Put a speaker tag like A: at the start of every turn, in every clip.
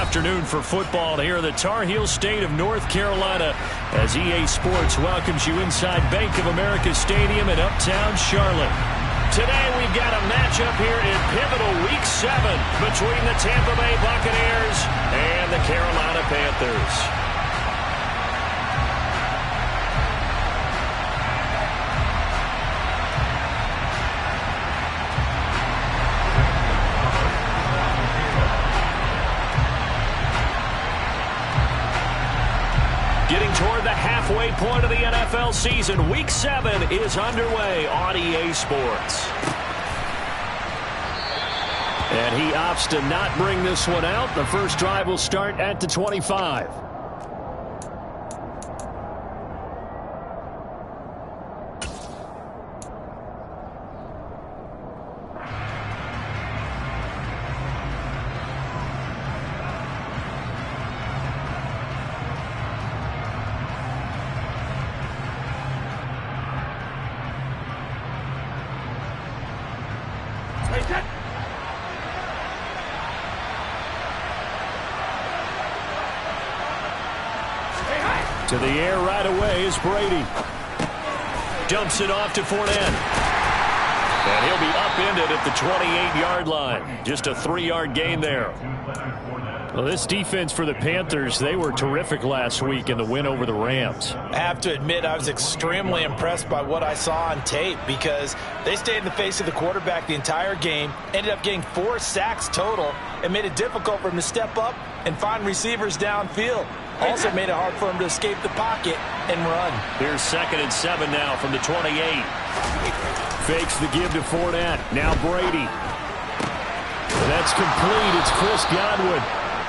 A: afternoon for football here in the Tar Heel state of North Carolina as EA Sports welcomes you inside Bank of America Stadium in uptown Charlotte. Today we've got a matchup here in pivotal Week 7 between the Tampa Bay Buccaneers and the Carolina Panthers. Getting toward the halfway point of the NFL season, Week 7 is underway on EA Sports. And he opts to not bring this one out. The first drive will start at the 25. To the air right away is Brady. Dumps it off to Fournette. And he'll be upended at the 28-yard line. Just a 3-yard gain there. Well, this defense for the Panthers, they were terrific last week in the win over the Rams.
B: I have to admit, I was extremely impressed by what I saw on tape because they stayed in the face of the quarterback the entire game, ended up getting 4 sacks total, and made it difficult for him to step up and find receivers downfield. Also made it hard for him to escape the pocket and run.
A: Here's 2nd and 7 now from the 28. Fakes the give to Fournette. Now Brady. And that's complete. It's Chris Godwin.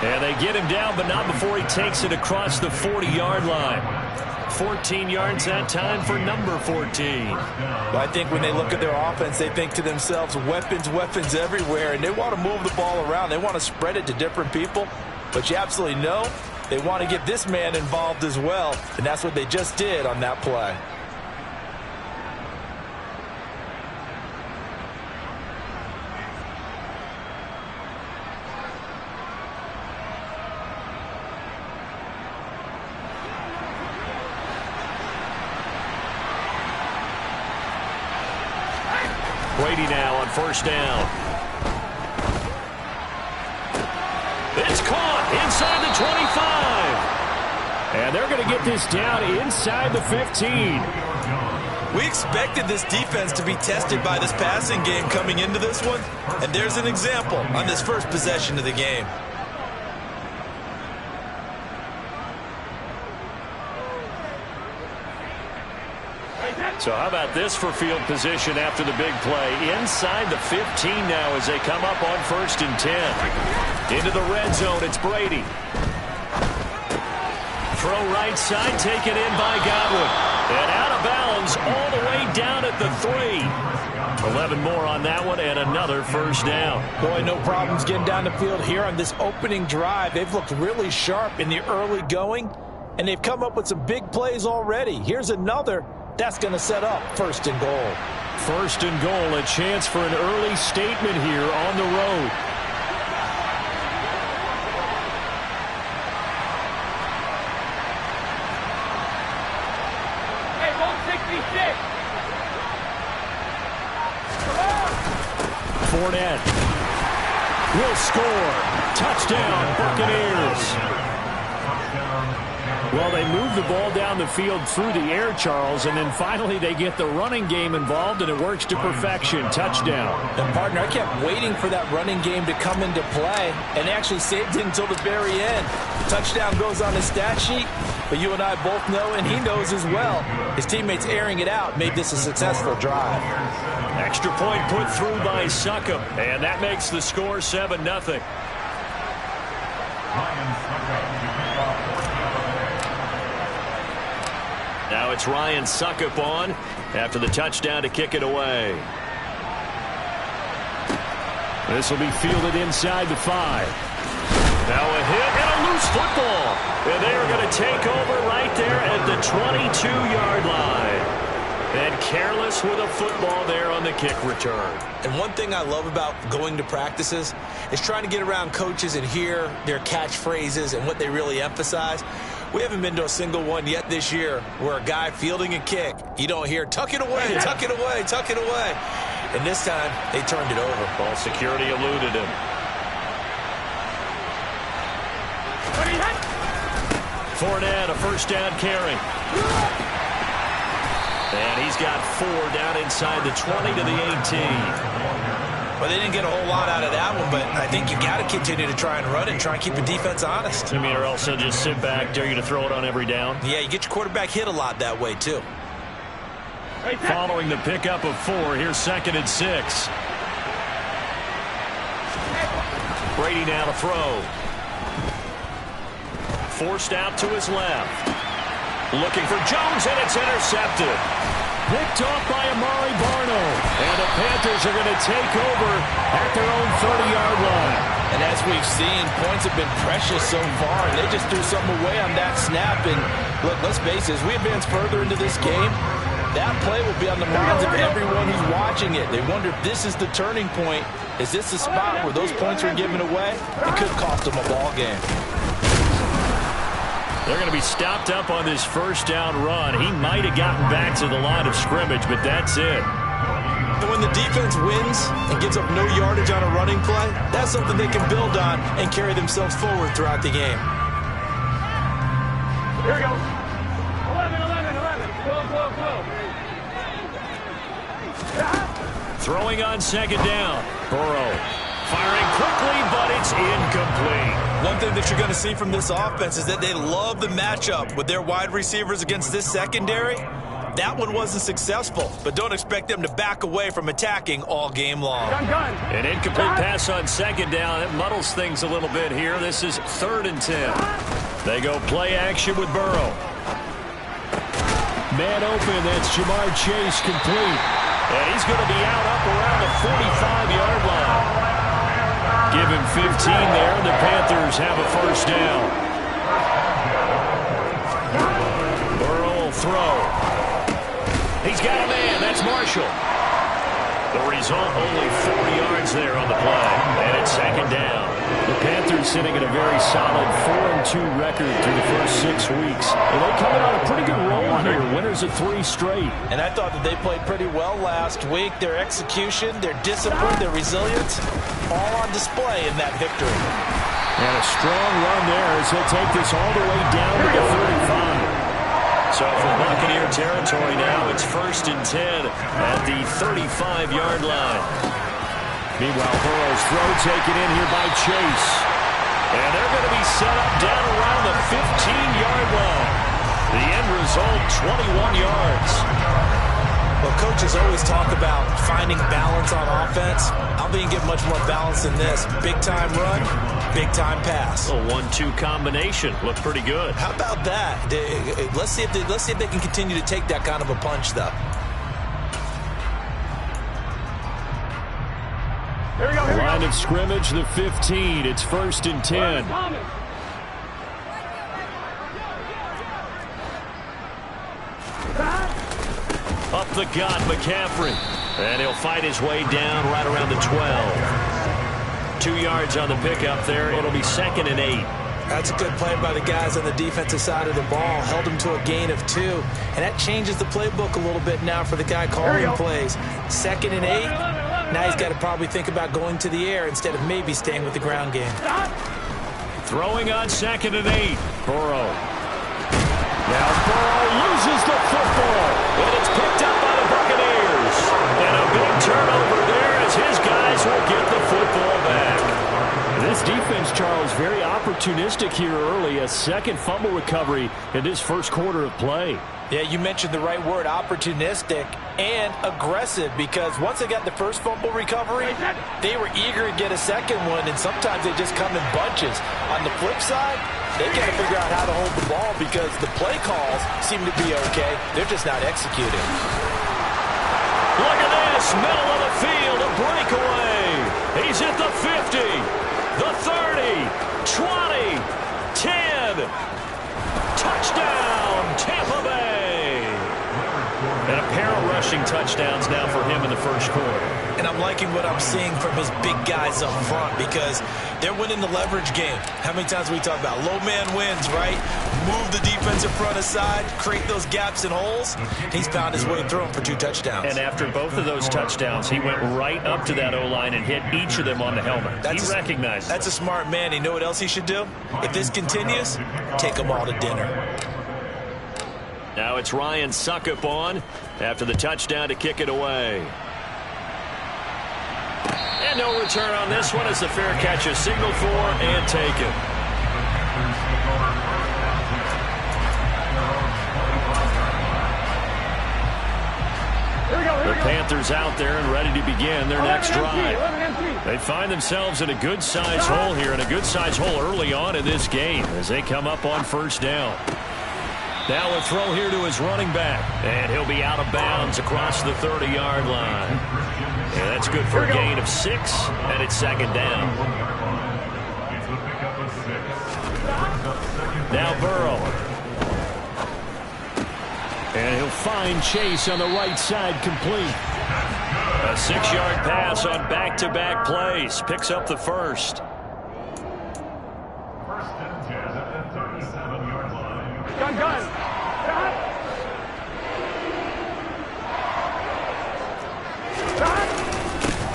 A: And they get him down, but not before he takes it across the 40-yard line. 14 yards that time for number 14.
B: Well, I think when they look at their offense, they think to themselves, weapons, weapons everywhere, and they want to move the ball around. They want to spread it to different people, but you absolutely know they want to get this man involved as well, and that's what they just did on that play.
A: Brady now on 1st down. It's caught inside the 25. And they're going to get this down inside the 15.
B: We expected this defense to be tested by this passing game coming into this one, and there's an example on this first possession of the game.
A: So how about this for field position after the big play? Inside the 15 now as they come up on 1st and 10. Into the red zone, it's Brady. Throw right side, taken in by Godwin. And out of bounds all the way down at the 3. 11 more on that one and another 1st down.
B: Boy, no problems getting down the field here on this opening drive. They've looked really sharp in the early going, and they've come up with some big plays already. Here's another. That's going to set up 1st and goal.
A: 1st and goal, a chance for an early statement here on the road.
C: Hey, 166.
A: Fournette will score. Touchdown, Buccaneers. Well, they move the ball down the field through the air, Charles, and then finally they get the running game involved, and it works to perfection. Touchdown.
B: And, partner, I kept waiting for that running game to come into play, and they actually saved it until the very end. Touchdown goes on his stat sheet, but you and I both know, and he knows as well, his teammates airing it out made this a successful drive.
A: Extra point put through by Succop, and that makes the score 7-0. Now it's Ryan Succop on after the touchdown to kick it away. This will be fielded inside the 5. Now a hit and a loose football. And they are going to take over right there at the 22-yard line. And careless with a football there on the kick return.
B: And one thing I love about going to practices is trying to get around coaches and hear their catchphrases and what they really emphasize. We haven't been to a single one yet this year where a guy fielding a kick, you don't hear, tuck it away, tuck it away, tuck it away. And this time, they turned it over.
A: Ball security eluded him. Fournette, a first down carry. And he's got 4 down inside the 20 to the 18.
B: Well, they didn't get a whole lot out of that one, but I think you got to continue to try and run and try and keep the defense honest.
A: You mean, or else they'll just sit back, dare you to throw it on every down?
B: Yeah, you get your quarterback hit a lot that way, too.
A: Following the pickup of 4, here's 2nd and 6. Brady now to throw. Forced out to his left. Looking for Jones, and it's intercepted. Picked off by Amari Barno. And the Panthers are going to take over at their own 30-yard line.
B: And as we've seen, points have been precious so far, and they just threw something away on that snap. And look, let's face it, as we advance further into this game, that play will be on the minds of everyone who's watching it. They wonder if this is the turning point. Is this the spot where those points are given away? It could cost them a ball game.
A: They're going to be stopped up on this first down run. He might have gotten back to the line of scrimmage, but that's it.
B: And when the defense wins and gives up no yardage on a running play, that's something they can build on and carry themselves forward throughout the game.
C: Here we go. 11. Go.
A: Throwing on 2nd down. Burrow firing quickly, but it's incomplete.
B: One thing that you're going to see from this offense is that they love the matchup with their wide receivers against this secondary. That one wasn't successful, but don't expect them to back away from attacking all game long.
A: An incomplete pass on 2nd down. It muddles things a little bit here. This is 3rd and 10. They go play action with Burrow. Man open, that's Jamar Chase complete. And he's going to be out up around the 45-yard line. Give him 15 there, and the Panthers have a first down. Burrow will throw. He's got a man. That's Marshall. The result, only 4 yards there on the play. And it's 2nd down. The Panthers sitting at a very solid 4-2 record through the first 6 weeks. And they come in on a pretty good roll here. Winners of 3 straight.
B: And I thought that they played pretty well last week. Their execution, their discipline, their resilience, all on display in that victory.
A: And a strong run there as he'll take this all the way down to the 35. So from Buccaneer territory now, it's 1st and 10 at the 35-yard line. Meanwhile, Burrow's throw taken in here by Chase. And they're going to be set up down around the 15-yard line. The end result, 21 yards.
B: Well, coaches always talk about finding balance on offense. I don't think you get much more balance than this. Big-time run, big-time pass.
A: A 1-2 combination. Looked pretty good.
B: How about that? Let's see if they can continue to take that kind of a punch, though.
C: Here we go.
A: Line of scrimmage, the 15. It's 1st and 10. Up the gut, McCaffrey. And he'll fight his way down right around the 12. 2 yards on the pickup there. It'll be 2nd and 8.
B: That's a good play by the guys on the defensive side of the ball. Held him to a gain of 2. And that changes the playbook a little bit now for the guy calling plays. 2nd and 8. Now he's got to probably think about going to the air instead of maybe staying with the ground game.
A: Throwing on 2nd and 8. Burrow. Now Burrow loses the football. And it's picked up by the Buccaneers. And a big turnover there as his guys will get the football back. This defense, Charles, very opportunistic here early. A second fumble recovery in this first quarter of play.
B: Yeah, you mentioned the right word, opportunistic and aggressive, because once they got the first fumble recovery, they were eager to get a second one, and sometimes they just come in bunches. On the flip side, they got to figure out how to hold the ball because the play calls seem to be okay. They're just not executing.
A: Look at this, middle of the field, a breakaway. He's at the 50, the 30, 20, 10. Touchdown, Tampa Bay. And apparently rushing touchdowns now for him in the first quarter.
B: And I'm liking what I'm seeing from his big guys up front because they're winning the leverage game. How many times we talk about low man wins, right? Move the defensive front aside, create those gaps and holes. He's found his way through them for 2 touchdowns.
A: And after both of those touchdowns, he went right up to that O-line and hit each of them on the helmet. He recognized it.
B: That's a smart man. You know what else he should do? If this continues, take them all to dinner.
A: Now it's Ryan Suckup on after the touchdown to kick it away. And no return on this one as the fair catch is signaled for and taken. The Panthers out there and ready to begin their next drive. They find themselves in a good-sized hole here, and a good-sized hole early on in this game as they come up on first down. Now a throw here to his running back, and he'll be out of bounds across the 30-yard line. And that's good for a gain of 6, and it's second down. Now Burrow. And he'll find Chase on the right side complete. A 6-yard pass on back-to-back plays. Picks up the first.
C: Gun.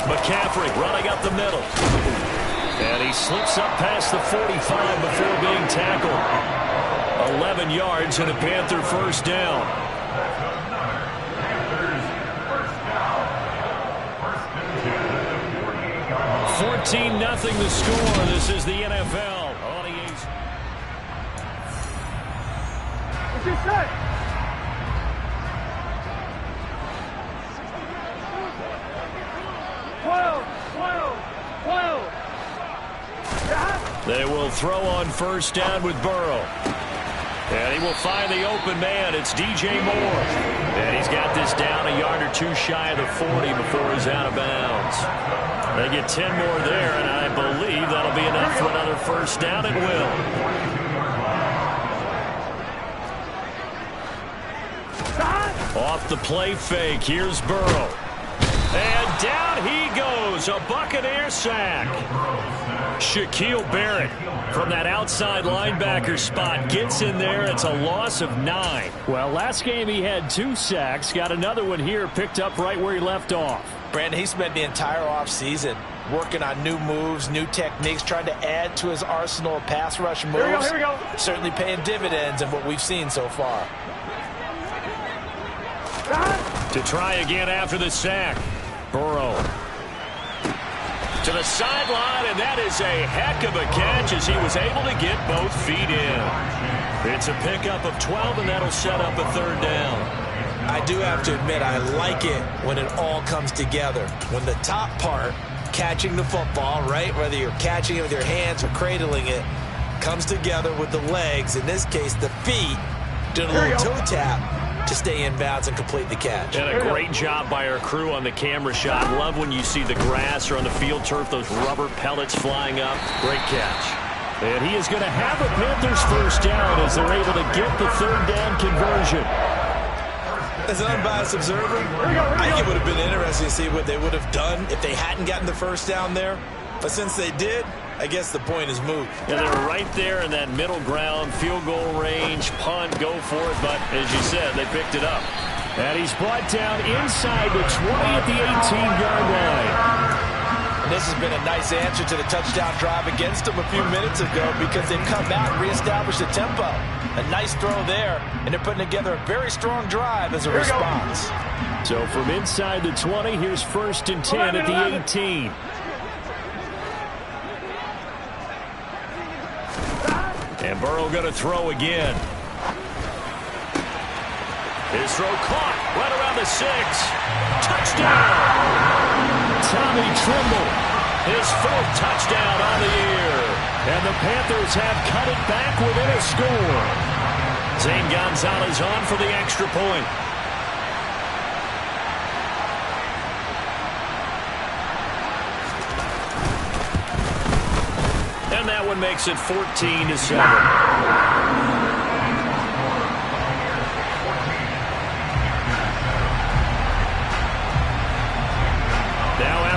A: McCaffrey running up the middle. And he slips up past the 45 before being tackled. 11 yards and a Panther first down. 14-0 the score. This is the NFL.
C: What's your set?
A: They will throw on first down with Burrow. And he will find the open man. It's DJ Moore. And he's got this down a yard or 2 shy of the 40 before he's out of bounds. They get 10 more there, and I believe that'll be enough for another first down. It will. Off the play fake, here's Burrow. And down he goes, a Buccaneer sack. Shaquille Barrett from that outside linebacker spot gets in there. It's a loss of 9. Well, last game he had 2 sacks. Got another one here, picked up right where he left off.
B: Brandon, he spent the entire offseason working on new moves, new techniques, trying to add to his arsenal of pass rush moves.
C: Here we go.
B: Certainly paying dividends in what we've seen so far.
A: To try again after the sack. Burrow to the sideline, and that is a heck of a catch as he was able to get both feet in. It's a pickup of 12, and that'll set up a third down.
B: I do have to admit, I like it when it all comes together. When the top part, catching the football, right, whether you're catching it with your hands or cradling it, comes together with the legs, in this case the feet, doing a little toe tap to stay in bounds and complete the catch.
A: And a great job by our crew on the camera shot. Love when you see the grass or on the field turf, those rubber pellets flying up. Great catch. And he is going to have a Panthers first down as they're able to get the third down conversion.
B: As an unbiased observer, I think it would have been interesting to see what they would have done if they hadn't gotten the first down there. But since they did, I guess the point is moot.
A: And they're right there in that middle ground, field goal range, punt, go for it. But as you said, they picked it up. And he's brought down inside the 20 at the 18-yard line.
B: And this has been a nice answer to the touchdown drive against them a few minutes ago because they've come out and reestablished the tempo. A nice throw there, and they're putting together a very strong drive as a response.
A: So from inside the 20, here's 1st and 10 at the 18. And Burrow going to throw again. His throw caught right around the 6. Touchdown! Tommy Tremble, his 4th touchdown on the year. And the Panthers have cut it back within a score. Zane Gonzalez on for the extra point. And that one makes it 14-7.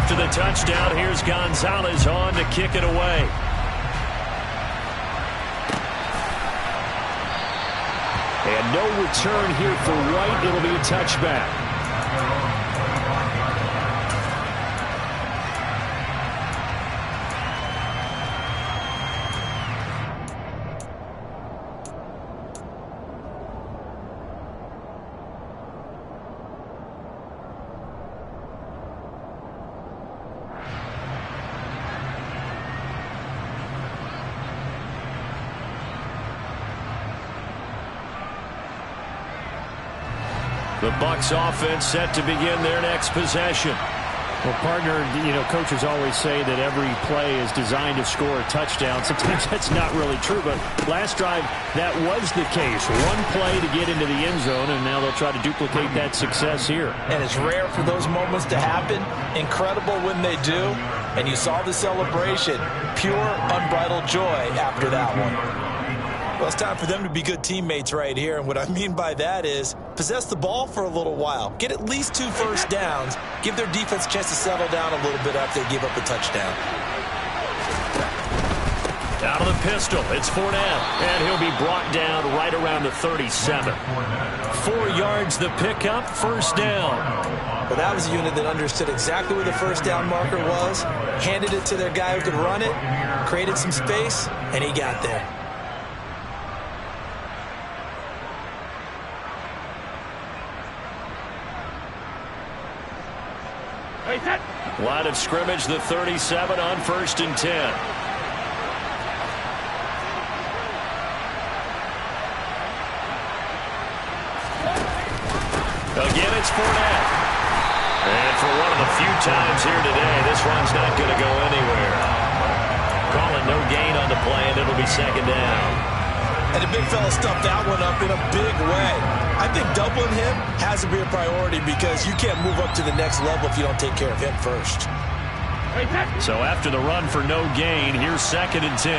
A: after the touchdown, here's Gonzalez on to kick it away. And no return here for White. It'll be a touchback. The Bucs offense set to begin their next possession.
D: Well, partner, coaches always say that every play is designed to score a touchdown. Sometimes that's not really true, but last drive, that was the case. One play to get into the end zone, and now they'll try to duplicate that success here.
B: And it's rare for those moments to happen. Incredible when they do. And you saw the celebration. Pure, unbridled joy after that one. Well, it's time for them to be good teammates right here. And what I mean by that is possess the ball for a little while. Get at least 2 first downs. Give their defense a chance to settle down a little bit after they give up a touchdown.
A: Out of the pistol, it's Fournette. And he'll be brought down right around the 37. 4 yards the pickup, first down.
B: Well, that was a unit that understood exactly where the first down marker was, handed it to their guy who could run it, created some space, and he got there.
A: Line of scrimmage, the 37 on 1st and 10. Again, it's Fournette. And for one of the few times here today, this run's not going to go anywhere. Calling no gain on the play, and it'll be second down.
B: And the big fella stuffed that one up in a big way. I think doubling him has to be a priority because you can't move up to the next level if you don't take care of him first.
A: So after the run for no gain, here's 2nd and 10.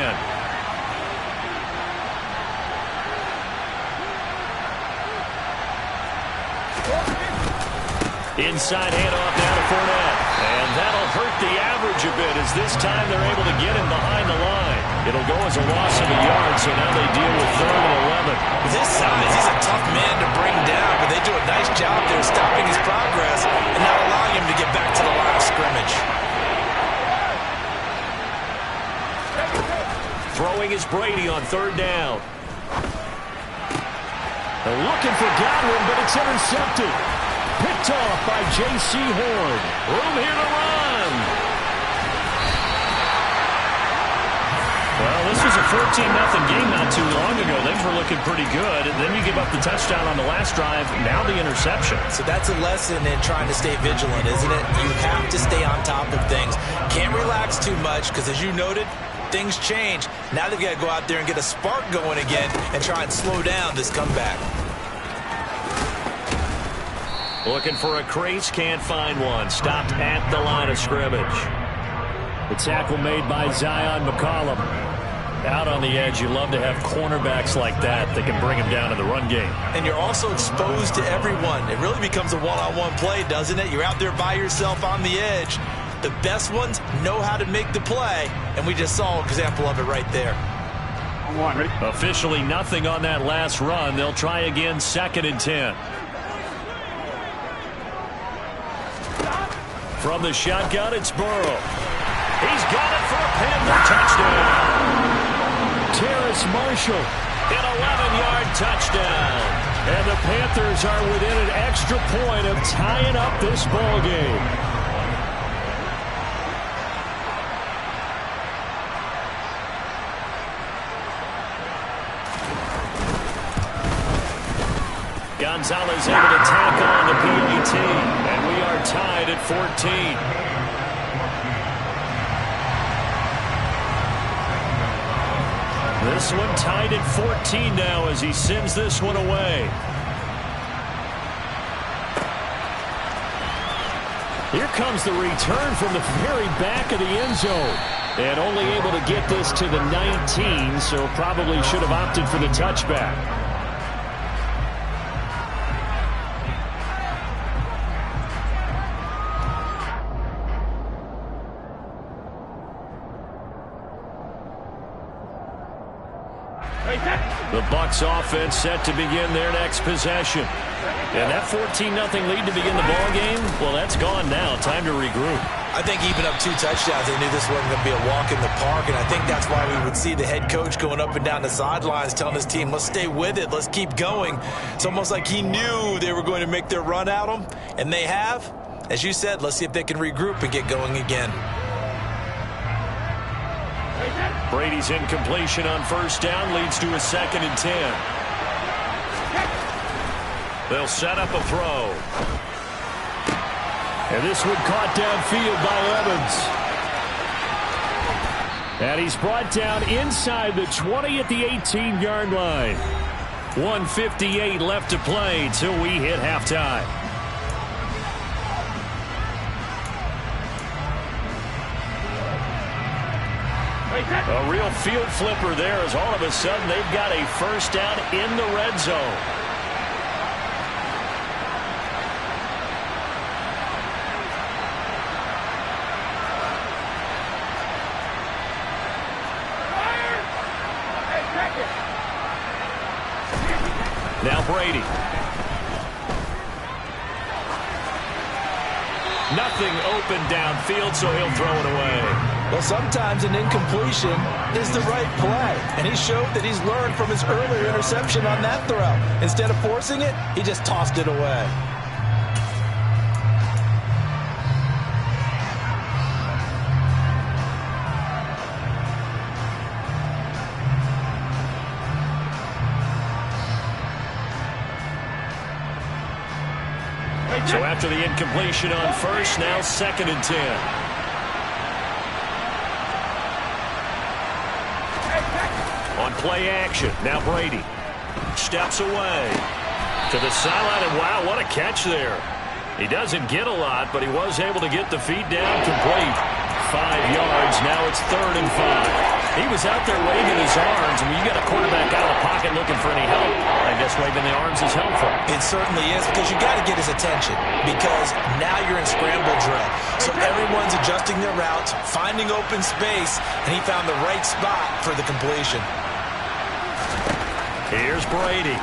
A: Inside handoff now to Fournette. And that'll hurt the average a bit as this time they're able to get him behind the line. It'll go as a loss of a yard, so now they deal with 3rd and 11.
B: With his size, he's a tough man to bring down, but they do a nice job there stopping his progress and not allowing him to get back to the line of scrimmage.
A: Throwing is Brady on 3rd down. They're looking for Godwin, but it's intercepted. Picked off by J.C. Horn. Room here to run. Well, this was a 14-0 game not too long ago. Things were looking pretty good. And then you give up the touchdown on the last drive. Now the interception.
B: So that's a lesson in trying to stay vigilant, isn't it? You have to stay on top of things. Can't relax too much because, as you noted, things change. Now they've got to go out there and get a spark going again and try and slow down this comeback.
A: Looking for a crease, can't find one. Stopped at the line of scrimmage.
D: The tackle made by Zion McCollum.
A: Out on the edge, you love to have cornerbacks like that can bring him down in the run game.
B: And you're also exposed to everyone. It really becomes a one-on-one play, doesn't it? You're out there by yourself on the edge. The best ones know how to make the play, and we just saw an example of it right there.
C: Ready?
A: Officially nothing on that last run. They'll try again, 2nd and 10. From the shotgun, it's Burrow. He's got it for a Panther touchdown.
D: Terrace Marshall.
A: An 11-yard touchdown.
D: And the Panthers are within an extra point of tying up this ball game.
A: Gonzalez able to tackle on the PAT, and we are tied at 14. This one tied at 14 now as he sends this one away.
D: Here comes the return from the very back of the end zone. And only able to get this to the 19, so probably should have opted for the touchback.
A: The Bucs offense set to begin their next possession. And that 14-0 lead to begin the ball game, well, that's gone now. Time to regroup.
B: I think even up 2 touchdowns, they knew this wasn't going to be a walk in the park, and I think that's why we would see the head coach going up and down the sidelines telling his team, let's stay with it, let's keep going. It's almost like he knew they were going to make their run at him, and they have. As you said, let's see if they can regroup and get going again.
A: Brady's incompletion on first down leads to a 2nd and 10. They'll set up a throw.
D: And this one caught downfield by Evans. And he's brought down inside the 20 at the 18-yard line. 1:58 left to play till we hit halftime.
A: A real field flipper there as all of a sudden they've got a first down in the red zone. Now Brady. Nothing open downfield, so he'll throw it away.
B: Well, sometimes an incompletion is the right play, and he showed that he's learned from his earlier interception on that throw. Instead of forcing it, he just tossed it away.
A: So after the incompletion on first, now 2nd and 10. On play action, now Brady steps away to the sideline, and wow, what a catch there. He doesn't get a lot, but he was able to get the feet down complete. 5 yards, now it's 3rd and 5. He was out there waving his arms, and when you got a quarterback out of the pocket looking for any help, I guess waving the arms is helpful.
B: It certainly is, because you got to get his attention, because now you're in scramble drill. So everyone's adjusting their routes, finding open space, and he found the right spot for the completion.
A: Here's Brady.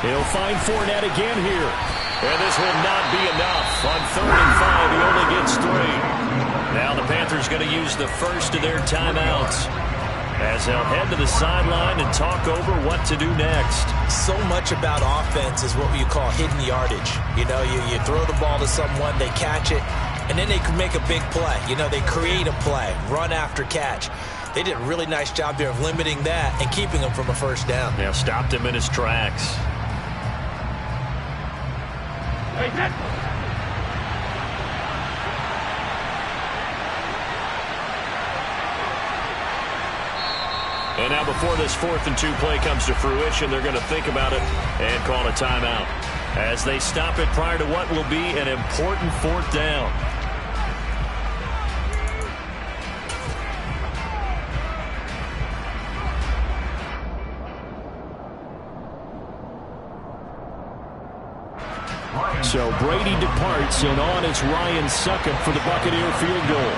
A: He'll find Fournette again here. And this will not be enough. On 3rd and 5, he only gets 3. Now the Panthers going to use the first of their timeouts as they'll head to the sideline and talk over what to do next.
B: So much about offense is what you call hidden yardage. You know, you throw the ball to someone, they catch it, and then they can make a big play. You know, they create a play, run after catch. They did a really nice job there of limiting that and keeping him from a first down.
A: Yeah, stopped him in his tracks. And now before this 4th and 2 play comes to fruition, they're going to think about it and call a timeout as they stop it prior to what will be an important 4th down.
D: So Brady departs, and on is Ryan Succop for the Buccaneer field goal.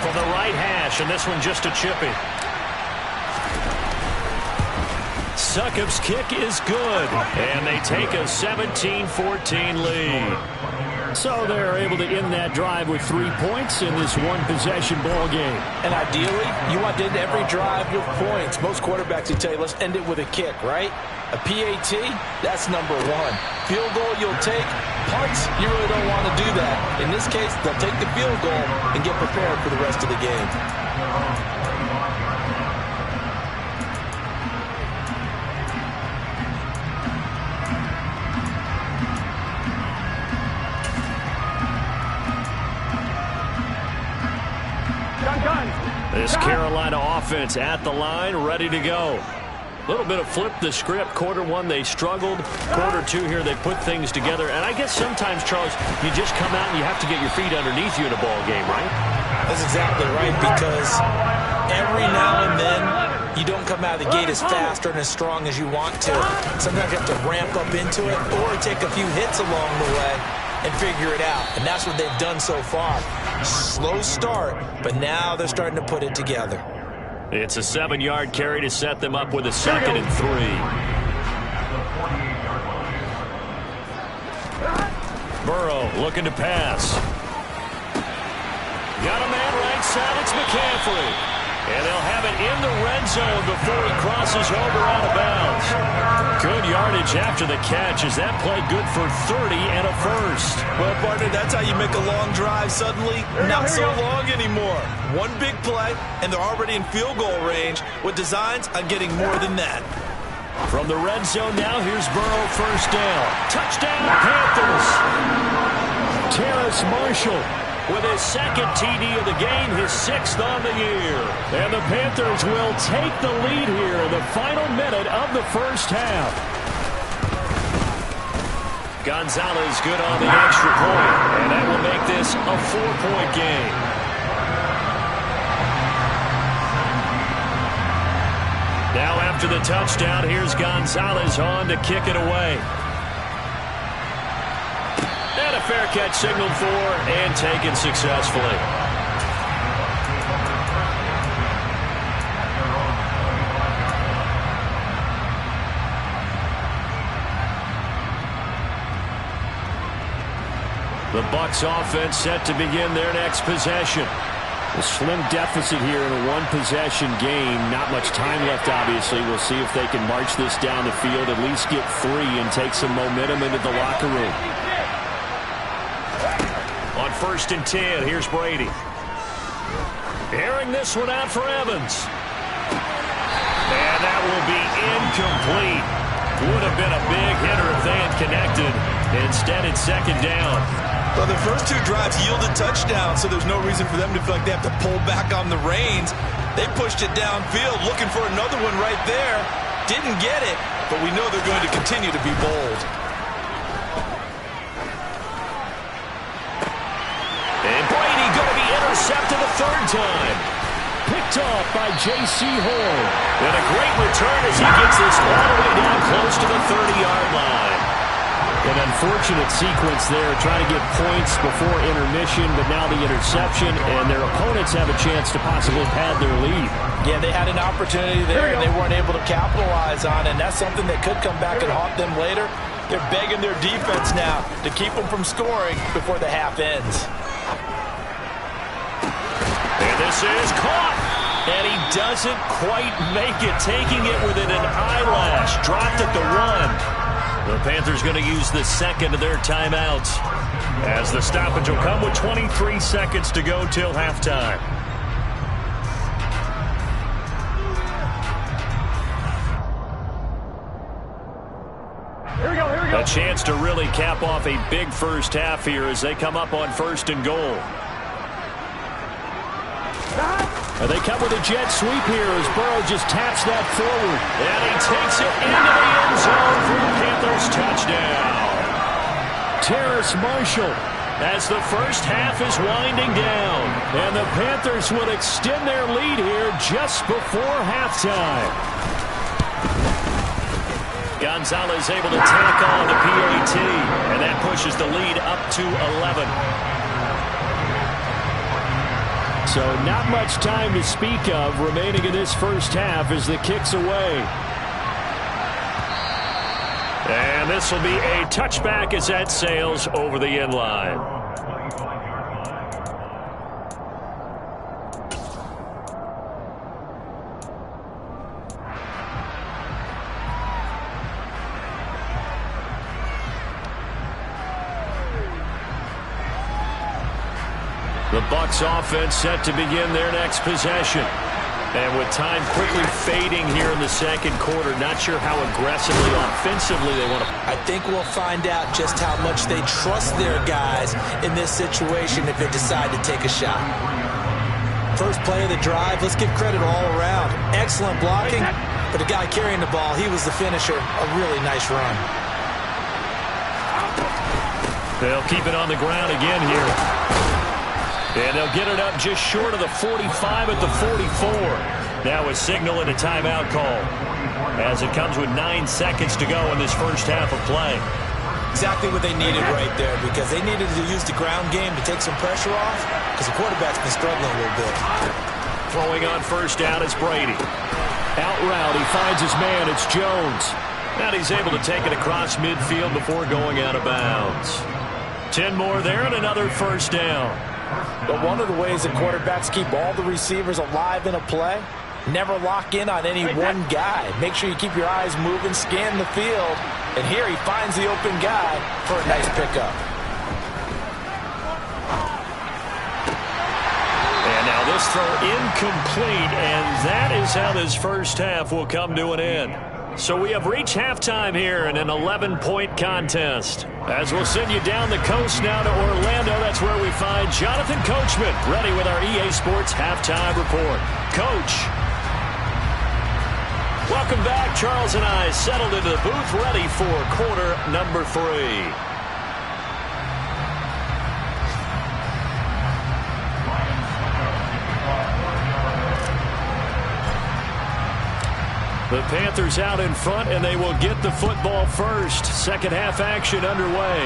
A: From the right hash, and this one just a chippy. Succop's kick is good, and they take a 17-14 lead.
D: So they're able to end that drive with 3 points in this one-possession ball game.
B: And ideally, you want to end every drive with points. Most quarterbacks will tell you, let's end it with a kick, right? A PAT, that's number 1. Field goal you'll take. Punts, you really don't want to do that. In this case, they'll take the field goal and get prepared for the rest of the game.
A: This Carolina offense at the line, ready to go. A little bit of flip the script. Quarter 1, they struggled. Quarter 2 here, they put things together. And I guess sometimes, Charles, you just come out and you have to get your feet underneath you in a ball game, right?
B: That's exactly right, because every now and then you don't come out of the gate as fast or as strong as you want to. Sometimes you have to ramp up into it or take a few hits along the way and figure it out. And that's what they've done so far. Slow start, but now they're starting to put it together.
A: It's a 7-yard carry to set them up with a 2nd and 3. Burrow looking to pass. Got a man right side. It's McCaffrey. And they'll have it in the red zone before he crosses over out of bounds. Good yardage after the catch. Is that play good for 30 and a first?
B: Well, partner, that's how you make a long drive suddenly not so long anymore. One big play, and they're already in field goal range with designs on getting more than that.
A: From the red zone now, here's Burrow, first down. Touchdown, Panthers. Terrace Marshall with his 2nd TD of the game, his 6th on the year. And the Panthers will take the lead here in the final minute of the first half. Gonzalez good on the extra point, and that will make this a 4-point game. Now after the touchdown, here's Gonzalez on to kick it away. And a fair catch signaled for and taken successfully. The Bucs offense set to begin their next possession. A slim deficit here in a one-possession game. Not much time left, obviously. We'll see if they can march this down the field, at least get 3 and take some momentum into the locker room. On 1st and 10, here's Brady. Airing this one out for Evans. And that will be incomplete. Would have been a big hitter if they had connected. Instead, it's 2nd down.
B: Well, the first 2 drives yielded touchdowns, so there's no reason for them to feel like they have to pull back on the reins. They pushed it downfield, looking for another one right there. Didn't get it, but we know they're going to continue to be bold.
A: And Brady going to be intercepted a 3rd time. Picked off by J.C. Horn. And a great return as he gets this all the way down close to the 30-yard line. An unfortunate sequence there, trying to get points before intermission, but now the interception, and their opponents have a chance to possibly pad their lead.
B: Yeah, they had an opportunity there, and they weren't able to capitalize on it, and that's something that could come back and haunt them later. They're begging their defense now to keep them from scoring before the half ends.
A: And this is caught, and he doesn't quite make it, taking it within an eyelash. Dropped at the 1. The Panthers going to use the 2nd of their timeouts, as the stoppage will come with 23 seconds to go till halftime.
C: Here we go.
A: A chance to really cap off a big first half here as they come up on 1st and goal. And they come with a jet sweep here as Burrow just taps that forward. And he takes it into the end zone for the Panthers touchdown. Terrace Marshall as the first half is winding down. And the Panthers will extend their lead here just before halftime. Gonzalez able to tack on the PAT. And that pushes the lead up to 11. So not much time to speak of remaining in this first half as the kick's away. And this will be a touchback as that sails over the end line. The Bucs offense set to begin their next possession. And with time quickly fading here in the 2nd quarter, not sure how aggressively, offensively they want to.
B: I think we'll find out just how much they trust their guys in this situation if they decide to take a shot. First play of the drive, let's give credit all around. Excellent blocking, but the guy carrying the ball, he was the finisher. A really nice run.
A: They'll keep it on the ground again here. And they'll get it up just short of the 45 at the 44. Now a signal and a timeout call, as it comes with 9 seconds to go in this first half of play.
B: Exactly what they needed right there, because they needed to use the ground game to take some pressure off, because the quarterback's been struggling a little bit.
A: Throwing on first down is Brady.
D: Out route, he finds his man. It's Jones.
A: And he's able to take it across midfield before going out of bounds. 10 more there and another first down.
B: But one of the ways that quarterbacks keep all the receivers alive in a play, never lock in on any one guy. Make sure you keep your eyes moving, scan the field. And here he finds the open guy for a nice pickup.
A: And now this throw incomplete, and that is how this first half will come to an end. So we have reached halftime here in an 11-point contest. As we'll send you down the coast now to Orlando, that's where we find Jonathan Coachman, ready with our EA Sports Halftime Report. Coach. Welcome back. Charles and I settled into the booth, ready for quarter number 3. The Panthers out in front, and they will get the football first. Second half action underway.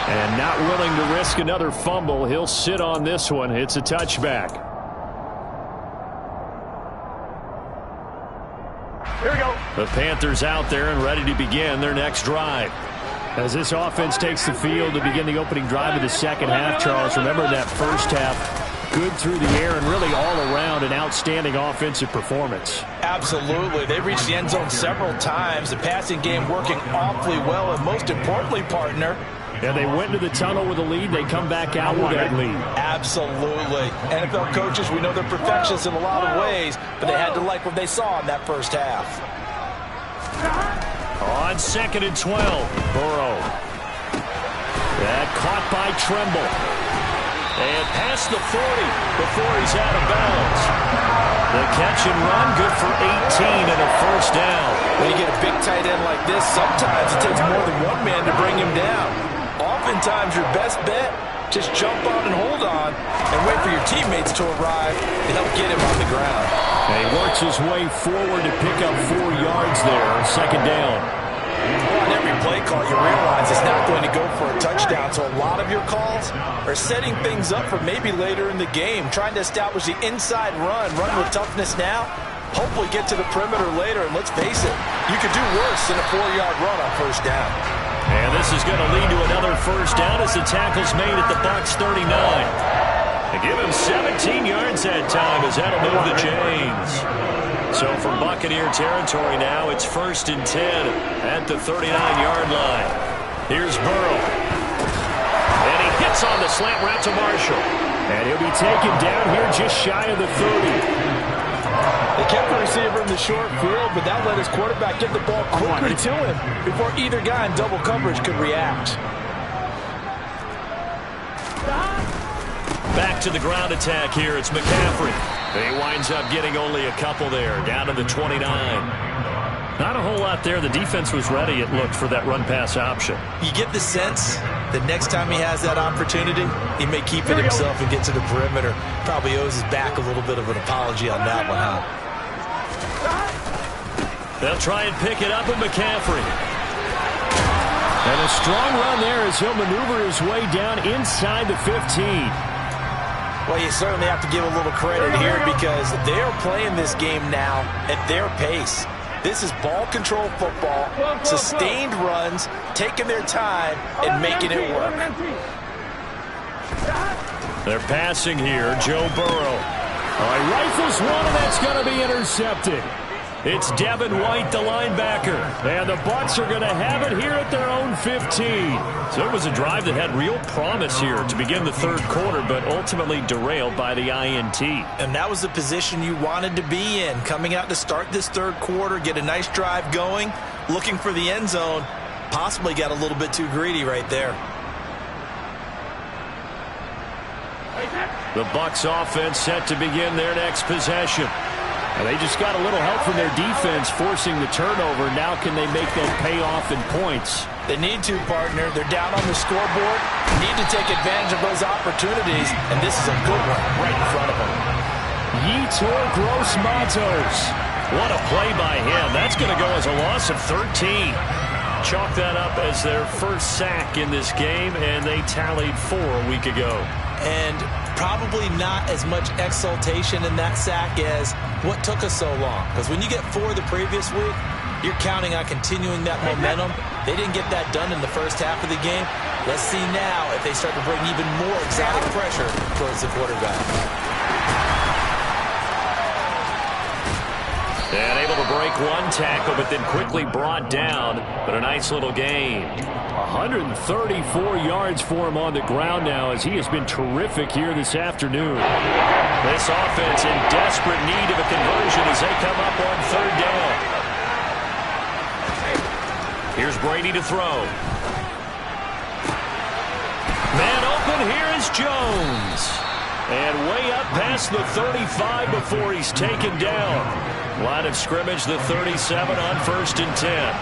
A: And not willing to risk another fumble. He'll sit on this one. It's a touchback.
C: Here we go.
A: The Panthers out there and ready to begin their next drive.
D: As this offense takes the field to begin the opening drive of the second half, Charles, remember that first half, good through the air and really all around an outstanding offensive performance.
B: Absolutely. They reached the end zone several times. The passing game working awfully well, and most importantly, partner,
D: and they went into the tunnel with a lead. They come back out with that lead.
B: Absolutely. NFL coaches, we know they're perfectionists in a lot of ways, but they had to like what they saw in that first half.
A: On 2nd and 12, Burrow. That caught by Tremble. And past the 40 before he's out of bounds. The catch and run, good for 18 and a first down.
B: When you get a big tight end like this, sometimes it takes more than one man to bring him down. Oftentimes your best bet, just jump on and hold on and wait for your teammates to arrive to help get him on the ground.
D: And he works his way forward to pick up 4 yards there on second down.
B: On every play call, you realize it's not going to go for a touchdown, so a lot of your calls are setting things up for maybe later in the game, trying to establish the inside run with toughness now, hopefully get to the perimeter later, and let's face it, you could do worse than a 4-yard run on first down.
A: And this is going to lead to another first down as the tackle's made at the Bucs 39. They give him 17 yards that time as that'll move the chains. So from Buccaneer territory now, it's 1st and 10 at the 39-yard line. Here's Burrow. And he hits on the slant route to Marshall.
D: And he'll be taken down here just shy of the 30.
B: They kept the receiver in the short field, but that let his quarterback get the ball quickly to him before either guy in double coverage could react.
A: Back to the ground attack here. It's McCaffrey. He winds up getting only a couple there, down to the 29.
D: Not a whole lot there. The defense was ready, it looked, for that run-pass option.
B: You get the sense that next time he has that opportunity, he may keep it himself and get to the perimeter. Probably owes his back a little bit of an apology on that one, huh?
A: They'll try and pick it up with McCaffrey.
D: And a strong run there as he'll maneuver his way down inside the 15.
B: Well, you certainly have to give a little credit here because they're playing this game now at their pace. This is ball control football, sustained runs, taking their time and making it work.
A: They're passing here, Joe Burrow.
D: He rifles one, and that's going to be intercepted.
A: It's Devin White, the linebacker.
D: And the Bucs are going to have it here at their own 15.
A: So it was a drive that had real promise here to begin the third quarter, but ultimately derailed by the INT.
B: And that was the position you wanted to be in, coming out to start this third quarter, get a nice drive going, looking for the end zone. Possibly got a little bit too greedy right there.
A: The Bucs offense set to begin their next possession.
D: And they just got a little help from their defense forcing the turnover. Now can they make that pay off in points?
B: They need to, partner. They're down on the scoreboard. Need to take advantage of those opportunities, and this is a good one right in front of them.
D: Yetur Gross-Matos.
A: What a play by him. That's going to go as a loss of 13. Chalk that up as their first sack in this game, and they tallied 4 a week ago.
B: And probably not as much exultation in that sack as what took us so long. Because when you get 4 the previous week, you're counting on continuing that momentum. They didn't get that done in the first half of the game. Let's see now if they start to bring even more exotic pressure towards the quarterback.
A: And able to break one tackle, but then quickly brought down. But a nice little gain.
D: 134 yards for him on the ground now, as he has been terrific here this afternoon.
A: This offense in desperate need of a conversion as they come up on 3rd down. Here's Brady to throw. Man open, here is Jones. And way up past the 35 before he's taken down. Line of scrimmage, the 37 on 1st and 10.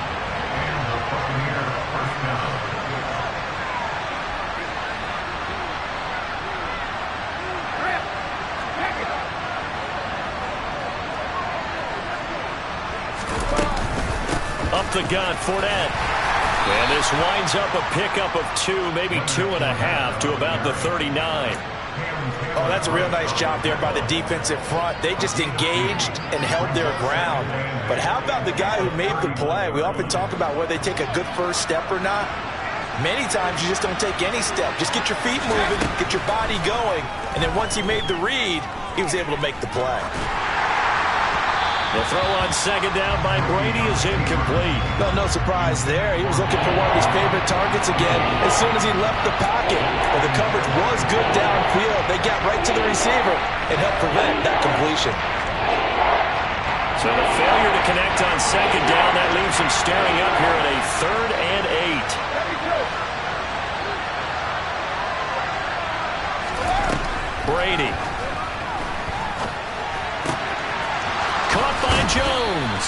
A: Up the gun, Fournette. And this winds up a pickup of 2, maybe 2.5 to about the 39.
B: Oh, that's a real nice job there by the defensive front. They just engaged and held their ground. But how about the guy who made the play? We often talk about whether they take a good first step or not. Many times you just don't take any step. Just get your feet moving, get your body going, and then once he made the read, he was able to make the play.
A: The throw on 2nd down by Brady is incomplete.
B: Well, no surprise there. He was looking for one of his favorite targets again as soon as he left the pocket. But the coverage was good downfield. They got right to the receiver and helped prevent that completion.
A: So the failure to connect on 2nd down, that leaves him staring up here at a 3rd and 8. Brady. Caught by Jones.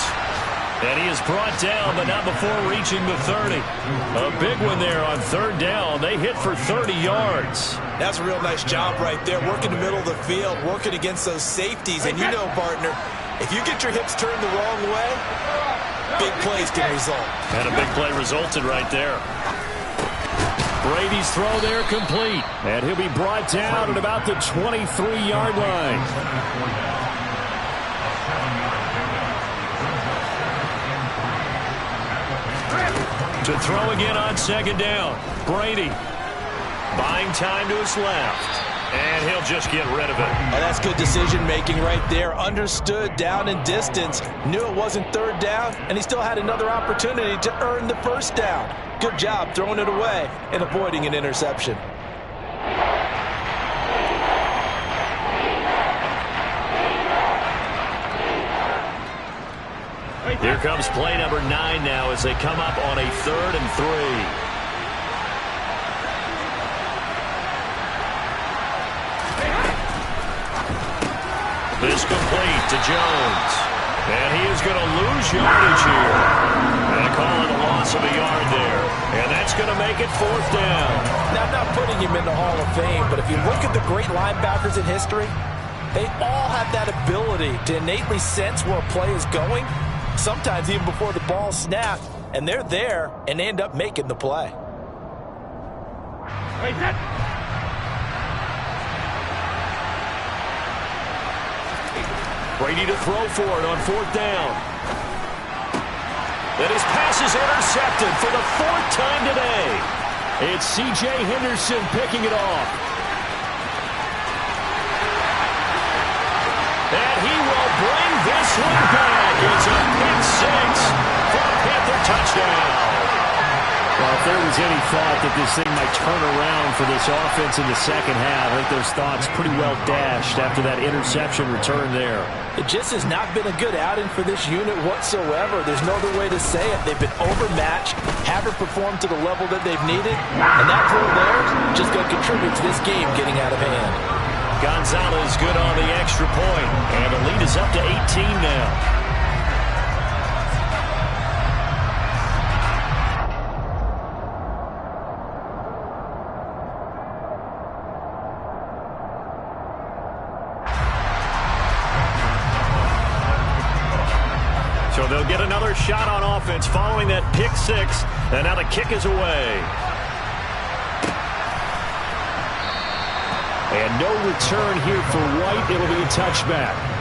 A: And he is brought down, but not before reaching the 30. A big one there on 3rd down. They hit for 30 yards.
B: That's a real nice job right there, working the middle of the field, working against those safeties. And you know, partner, if you get your hips turned the wrong way, big plays can result.
A: And a big play resulted right there.
D: Brady's throw there complete. And he'll be brought down at about the 23-yard line.
A: To throw again on 2nd down. Brady buying time to his left. And he'll just get rid of it.
B: Oh, that's good decision-making right there. Understood down and distance. Knew it wasn't 3rd down, and he still had another opportunity to earn the 1st down. Good job throwing it away and avoiding an interception.
A: Here comes play number 9 now as they come up on a 3rd and 3. This complete to Jones. And he is going to lose yardage here. And call it a loss of a yard there. And that's going to make it 4th down.
B: Now, I'm not putting him in the Hall of Fame, but if you look at the great linebackers in history, they all have that ability to innately sense where a play is going, sometimes even before the ball snapped, and they're there and they end up making the play.
A: Brady to throw for it on 4th down. Then his pass is intercepted for the 4th time today.
D: It's C.J. Henderson picking it off.
A: And he will bring this one back. It's a pick 6 for a Panther touchdown.
D: Well, if there was any thought that this thing might turn around for this offense in the 2nd half, I think those thoughts pretty well dashed after that interception return there.
B: It just has not been a good outing for this unit whatsoever. There's no other way to say it. They've been overmatched, haven't performed to the level that they've needed, and that throw there is just going to contribute to this game getting out of hand.
A: Gonzalez good on the extra point, and the lead is up to 18 now. So they'll get another shot on offense following that pick 6, and now the kick is away.
D: And no return here for White. It'll be a touchback.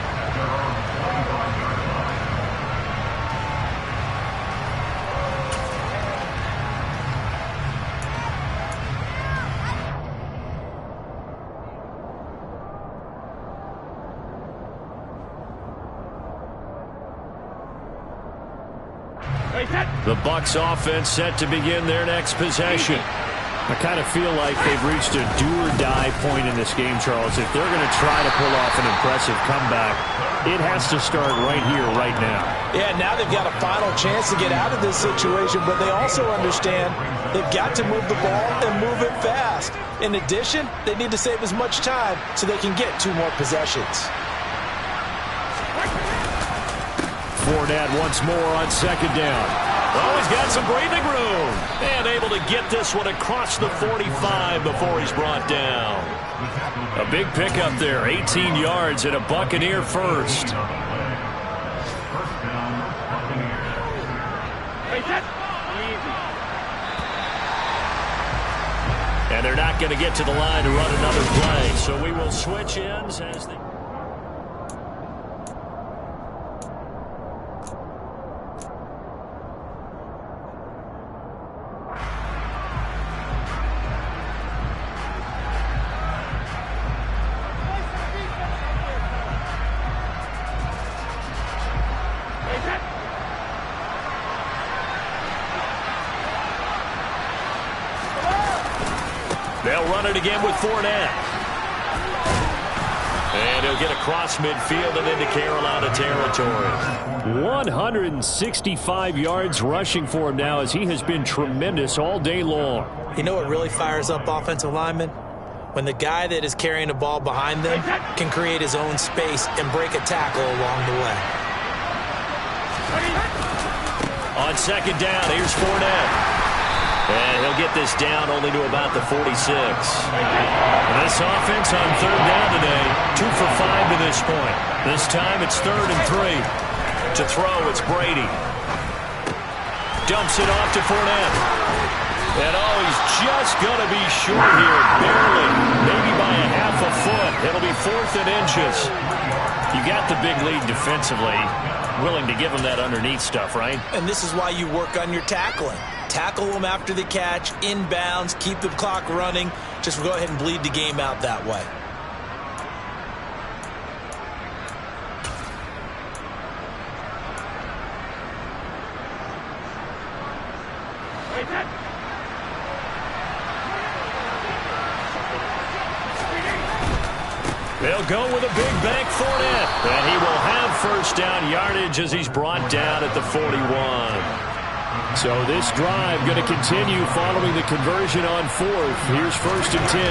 D: The Bucs offense set to begin their next possession. I kind of feel like they've reached a do-or-die point in this game, Charles. If they're going to try to pull off an impressive comeback, it has to start right here, right now.
B: Yeah, now they've got a final chance to get out of this situation, but they also understand they've got to move the ball and move it fast. In addition, they need to save as much time so they can get 2 more possessions.
D: Fournette once more on second down.
A: Oh, he's got some breathing room. And able to get this one across the 45 before he's brought down. A big pickup there, 18 yards and a Buccaneer first. And they're not going to get to the line to run another play. So we will switch ends as they... They'll run it again with Fournette. And he'll get across midfield and into Carolina territory.
D: 165 yards rushing for him now as he has been tremendous all day long.
B: You know what really fires up offensive linemen? When the guy that is carrying the ball behind them can create his own space and break a tackle along the way.
A: On second down, here's Fournette. And he'll get this down only to about the 46. And this offense on third down today, 2 for 5 to this point. This time it's 3rd and 3. To throw, it's Brady. Dumps it off to Fournette. And oh, he's just going to be short here, barely, maybe by a half a foot. It'll be 4th and inches. You got the big lead defensively, willing to give him that underneath stuff, right?
B: And this is why you work on your tackling. Tackle them after the catch, inbounds, keep the clock running. Just go ahead and bleed the game out that way.
A: They'll go with a big bank Fournette. And he will have first down yardage as he's brought down at the 41.
D: So this drive going to continue following the conversion on 4th. Here's 1st and 10.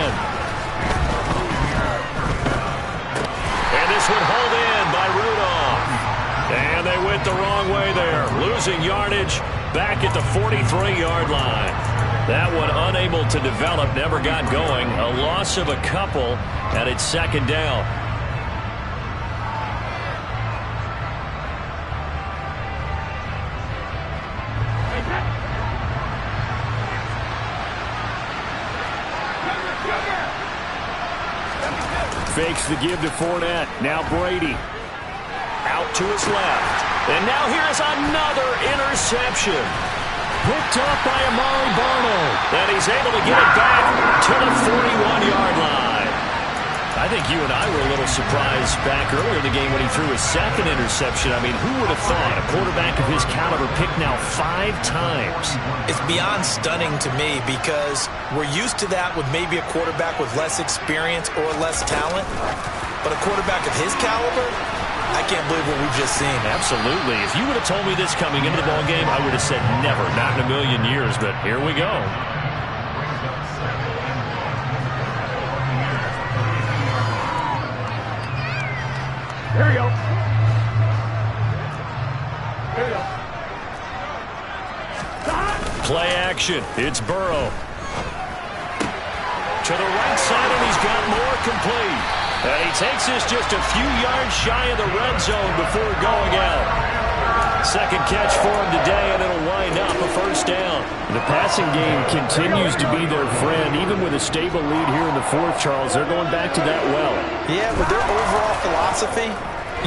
A: And this one hauled in by Rudolph. And they went the wrong way there. Losing yardage back at the 43-yard line. That one unable to develop, never got going. A loss of a couple, and it's 2nd down.
D: Fakes the give to Fournette. Now Brady.
A: Out to his left. And now here's another interception.
D: Picked up by Amari Barno.
A: And he's able to get it back to the 41-yard line. I think you and I were a little surprised back earlier in the game when he threw his 2nd interception. I mean, who would have thought a quarterback of his caliber picked now 5 times?
B: It's beyond stunning to me because we're used to that with maybe a quarterback with less experience or less talent. But a quarterback of his caliber, I can't believe what we've just seen.
A: Absolutely. If you would have told me this coming into the ballgame, I would have said never, not in a million years. But here we go.
C: Here we go. Here we go.
A: Play action. It's Burrow. To the right side, and he's got more complete. And he takes this just a few yards shy of the red zone before going out. second catch for him today, and it'll wind up a first down.
D: The passing game continues to be their friend. Even with a stable lead here in the fourth, Charles, they're going back to that well.
B: Yeah, with their overall philosophy,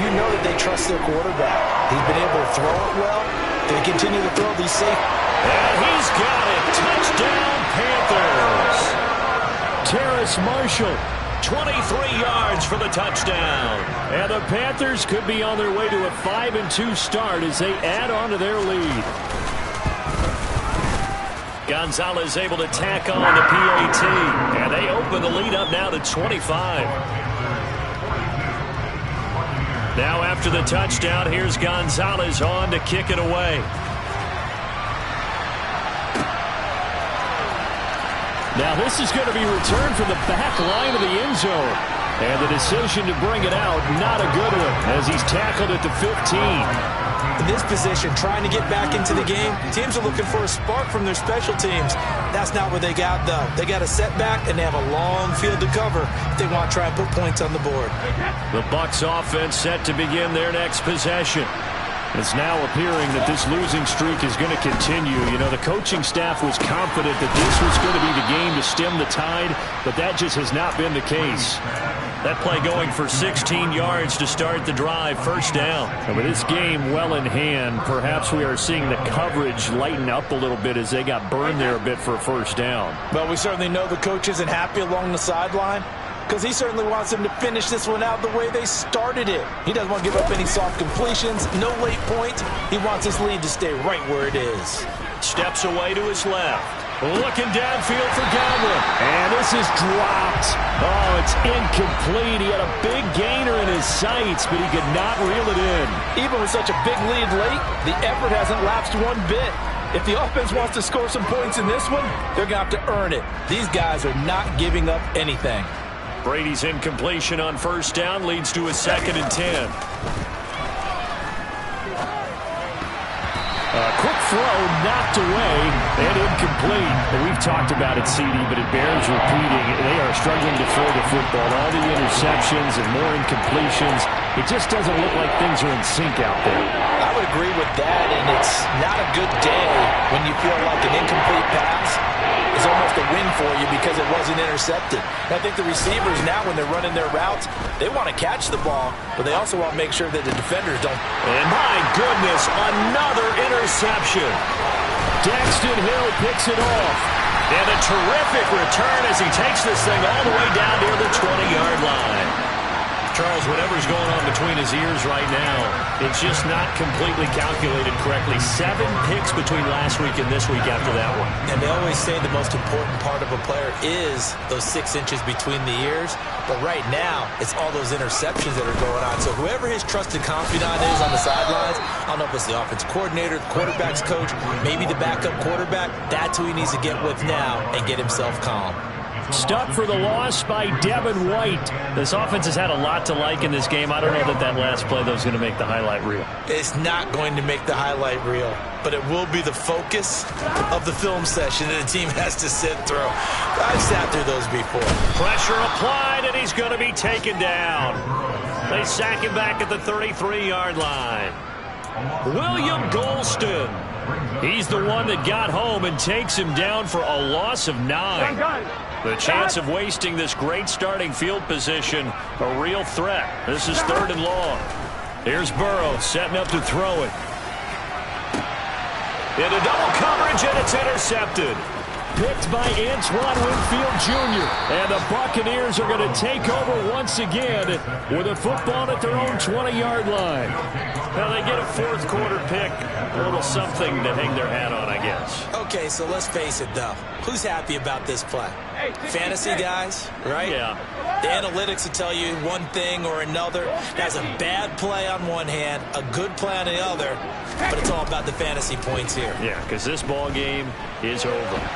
B: you know that they trust their quarterback. He's been able to throw it well. They continue to throw these safe.
A: And he's got it. Touchdown, Panthers.
D: Terrace Marshall.
A: 23 yards for the touchdown.
D: And the Panthers could be on their way to a 5-2 start as they add on to their lead.
A: Gonzalez able to tack on the PAT. And they open the lead up now to 25. Now after the touchdown, here's Gonzalez on to kick it away.
D: Now this is going to be returned from the back line of the end zone. And the decision to bring it out, not a good one, as he's tackled at the 15.
B: In this position, trying to get back into the game, teams are looking for a spark from their special teams. That's not what they got, though. They got a setback, and they have a long field to cover if they want to try and put points on the board.
A: The Bucs offense set to begin their next possession.
D: It's now appearing that this losing streak is going to continue. You know, the coaching staff was confident that this was going to be the game to stem the tide, but that just has not been the case.
A: That play going for 16 yards to start the drive, first down.
D: And with this game well in hand, perhaps we are seeing the coverage lighten up a little bit as they got burned there a bit for a first down.
B: But we certainly know the coach isn't happy along the sideline, because he certainly wants them to finish this one out the way they started it. He doesn't want to give up any soft completions, no late points. He wants his lead to stay right where it is.
A: Steps away to his left. Looking downfield for Godwin.
D: And this is dropped. Oh, it's incomplete. He had a big gainer in his sights, but he could not reel it in.
B: Even with such a big lead late, the effort hasn't lapsed one bit. If the offense wants to score some points in this one, they're going to have to earn it. These guys are not giving up anything.
A: Brady's incompletion on first down leads to a 2nd and 10.
D: Quick throw knocked away and incomplete. And we've talked about it, CD, but it bears repeating. They are struggling to throw the football. All the interceptions and more incompletions. It just doesn't look like things are in sync out there.
B: I would agree with that, and it's not a good day when you feel like an incomplete pass is almost a win for you because it wasn't intercepted. And I think the receivers now, when they're running their routes, they want to catch the ball, but they also want to make sure that the defenders don't.
A: And my goodness, another interception.
D: Daxton Hill picks it off.
A: And a terrific return as he takes this thing all the way down near the 20-yard line. Charles, whatever's going on between his ears right now, it's just not completely calculated correctly. 7 picks between last week and this week after that one.
B: And they always say the most important part of a player is those 6 inches between the ears. But right now, it's all those interceptions that are going on. So whoever his trusted confidant is on the sidelines, I don't know if it's the offense coordinator, the quarterback's coach, maybe the backup quarterback, that's who he needs to get with now and get himself calm.
D: Stuck for the loss by Devin White. This offense has had a lot to like in this game. I don't know that that last play, though, is going to make the highlight reel.
B: It's not going to make the highlight reel, but it will be the focus of the film session that the team has to sit through. I've sat through those before.
A: Pressure applied, and he's going to be taken down. They sack him back at the 33-yard line. William Golston. He's the one that got home and takes him down for a loss of 9. The chance of wasting this great starting field position, a real threat. This is 3rd and long. Here's Burrow setting up to throw it. Into double coverage, and it's intercepted.
D: Picked by Antoine Winfield Jr. And the Buccaneers are going to take over once again with a football at their own 20-yard line.
A: Now they get a 4th quarter pick. A little something to hang their hat on, I guess.
B: Okay, so let's face it, though. Who's happy about this play? Fantasy guys, right?
A: Yeah.
B: The analytics will tell you one thing or another. That's a bad play on one hand, a good play on the other, but it's all about the fantasy points here.
A: Yeah, because this ball game is over.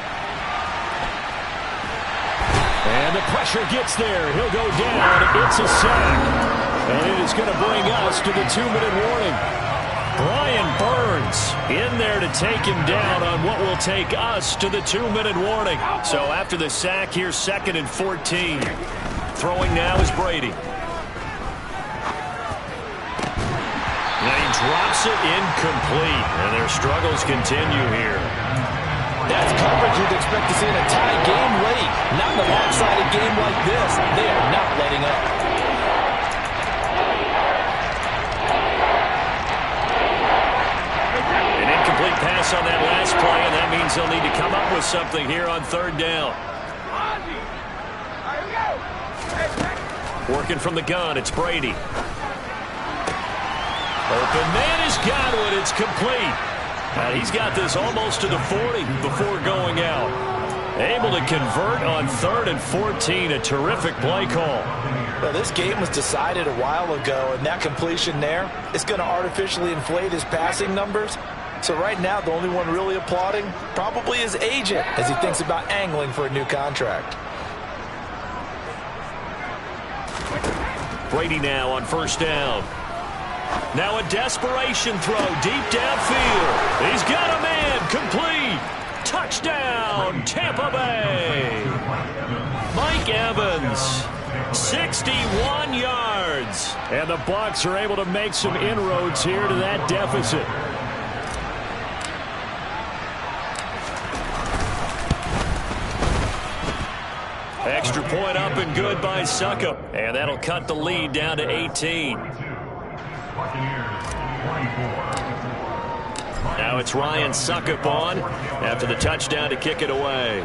D: And the pressure gets there. He'll go down. It's a sack. And it is going to bring us to the 2-minute warning. Brian Burns in there to take him down on what will take us to the 2-minute warning.
A: So after the sack, here's 2nd and 14. Throwing now is Brady. Now he drops it incomplete, and their struggles continue here.
B: That's coverage you'd expect to see in a tie game late. Not in a lopsided game like this. They are not letting up.
A: An incomplete pass on that last play, and that means they'll need to come up with something here on third down. Working from the gun, it's Brady. Open man has got it. It's complete. And he's got this almost to the 40 before going out. Able to convert on 3rd and 14. A terrific play call.
B: Well, this game was decided a while ago, and that completion there is going to artificially inflate his passing numbers. So right now, the only one really applauding probably his agent as he thinks about angling for a new contract.
A: Brady now on first down. Now a desperation throw deep downfield. He's got a man. Complete. Touchdown, Tampa Bay. Mike Evans, 61 yards.
D: And the Bucs are able to make some inroads here to that deficit.
A: Extra point up and good by Succop. And that'll cut the lead down to 18. Now it's Ryan Succop on after the touchdown to kick it away.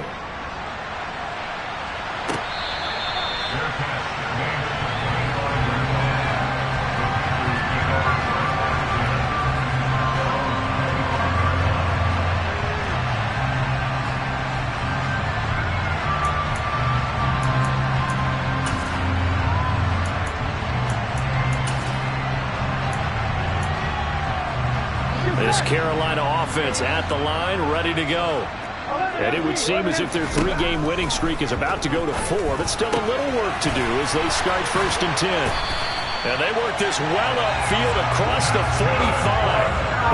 A: This Carolina offense at the line, ready to go.
D: And it would seem as if their 3-game winning streak is about to go to 4, but still a little work to do as they start 1st and 10.
A: And they work this well upfield across the 45.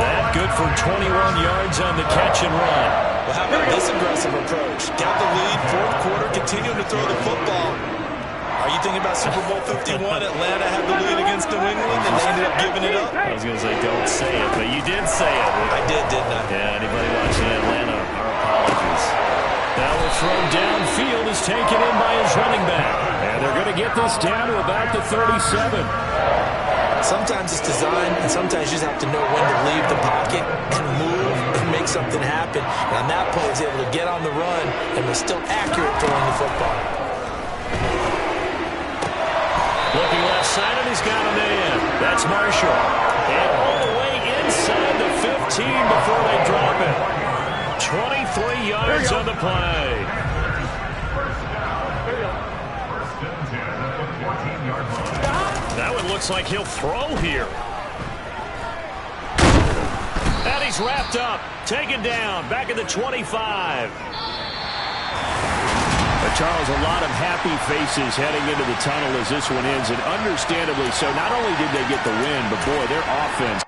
A: That good for 21 yards on the catch and run.
B: Well, how about this aggressive approach? Got the lead, 4th quarter, continuing to throw the football. Are you thinking about Super Bowl 51? Atlanta had the lead against New England, and they ended up giving it up?
A: I was going to say, don't say it, but you did say it.
B: I did, didn't I?
A: Yeah, anybody watching Atlanta, our apologies. Now a throw downfield is taken in by his running back.
D: And they're going to get this down to about the 37.
B: Sometimes it's design, and sometimes you just have to know when to leave the pocket and move and make something happen. And on that play, he's able to get on the run and was still accurate throwing the football.
A: Looking left side, and he's got a man. That's Marshall. And all the way inside the 15 before they drop it. 23 yards on the play. That one looks like he'll throw here. And he's wrapped up. Taken down. Back at the 25.
D: Charles, a lot of happy faces heading into the tunnel as this one ends, and understandably so. Not only did they get the win, but boy, their offense